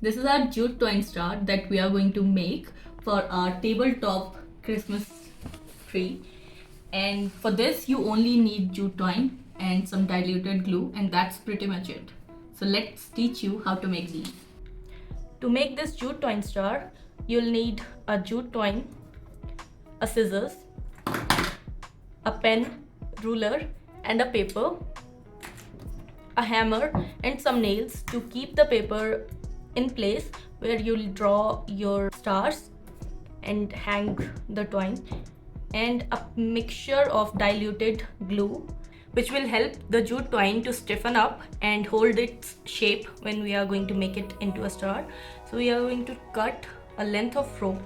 This is our jute twine star that we are going to make for our tabletop Christmas tree. And for this you only need jute twine and some diluted glue, and that's pretty much it. So let's teach you how to make these. To make this jute twine star, you'll need a jute twine, a scissors, a pen, ruler and a paper, a hammer and some nails to keep the paper in place where you'll draw your stars and hang the twine, and a mixture of diluted glue which will help the jute twine to stiffen up and hold its shape when we are going to make it into a star. So we are going to cut a length of rope,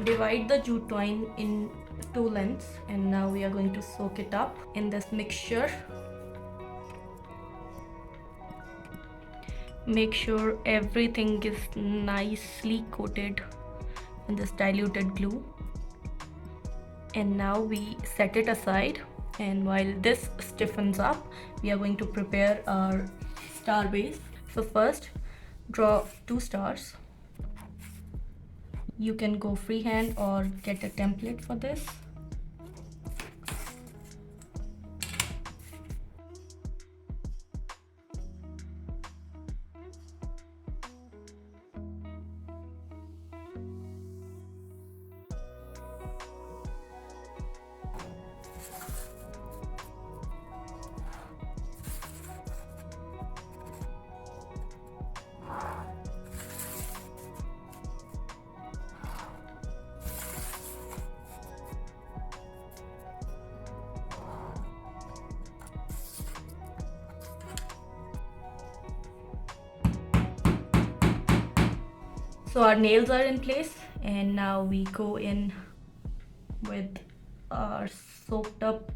divide the jute twine in two lengths, and now we are going to soak it up in this mixture. Make sure everything is nicely coated in this diluted glue, and now we set it aside. And while this stiffens up, we are going to prepare our star base. So first, draw two stars. You can go freehand or get a template for this. So our nails are in place, and now we go in with our soaked up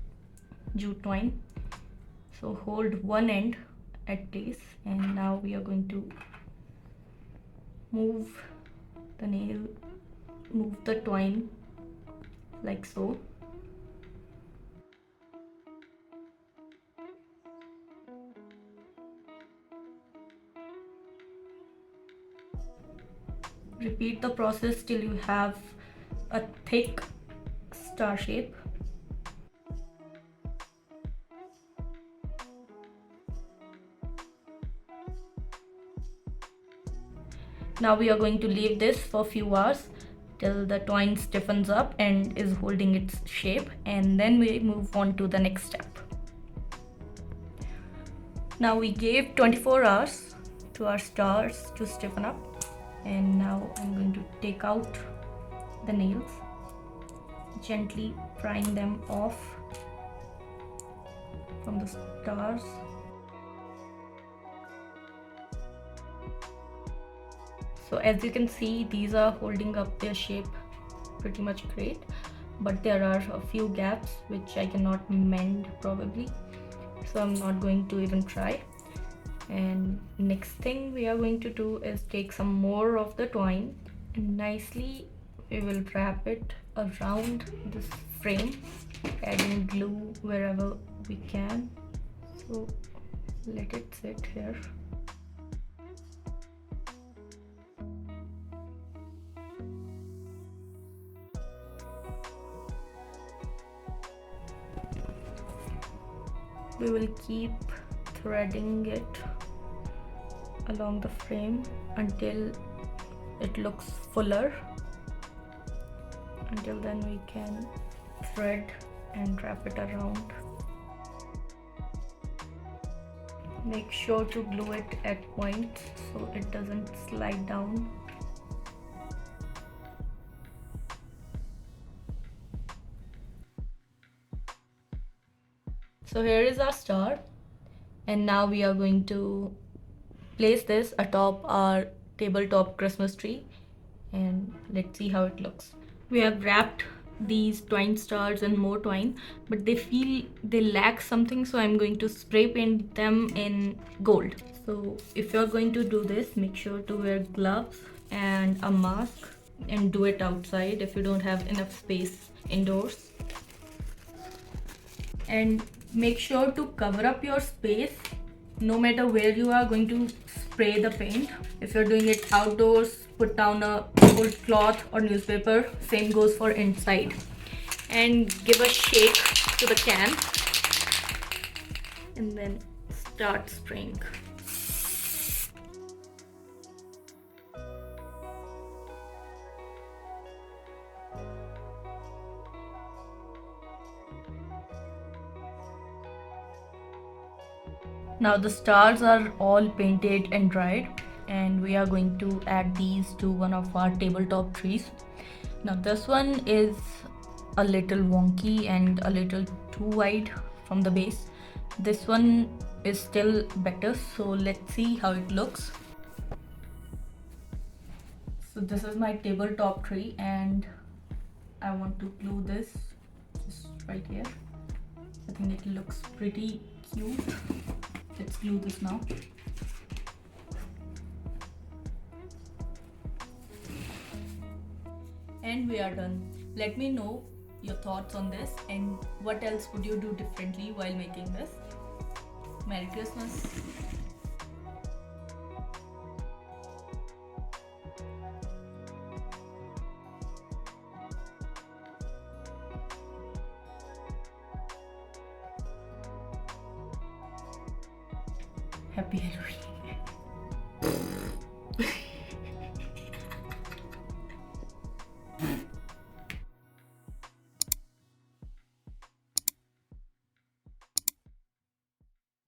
jute twine. So hold one end at place, and now we are going to move the twine like so. Repeat the process till you have a thick star shape. Now we are going to leave this for a few hours till the twine stiffens up and is holding its shape, and then we move on to the next step. Now we gave 24 hours to our stars to stiffen up, and now I'm going to take out the nails, gently prying them off from the stars. So as you can see, these are holding up their shape pretty much great, but there are a few gaps which I cannot mend probably, so I'm not going to even try. And next thing we are going to do is take some more of the twine, and nicely we will wrap it around this frame, adding glue wherever we can. So let it sit here. We will keep threading it along the frame until it looks fuller. Until then we can thread and wrap it around. Make sure to glue it at points so it doesn't slide down. So here is our star, and now we are going to place this atop our tabletop Christmas tree, and let's see how it looks. We have wrapped these twine stars and more twine, but they lack something, so I'm going to spray paint them in gold. So if you're going to do this, make sure to wear gloves and a mask and do it outside if you don't have enough space indoors. And make sure to cover up your space no matter where you are going to spray the paint. If you're doing it outdoors, put down a old cloth or newspaper. Same goes for inside. And give a shake to the can and then start spraying. Now the stars are all painted and dried, and we are going to add these to one of our tabletop trees. Now this one is a little wonky and a little too wide from the base. This one is still better, so let's see how it looks. So this is my tabletop tree and I want to glue this just right here. I think it looks pretty cute. Let's glue this now. And we are done. Let me know your thoughts on this and what else would you do differently while making this. Merry Christmas. Happy Halloween.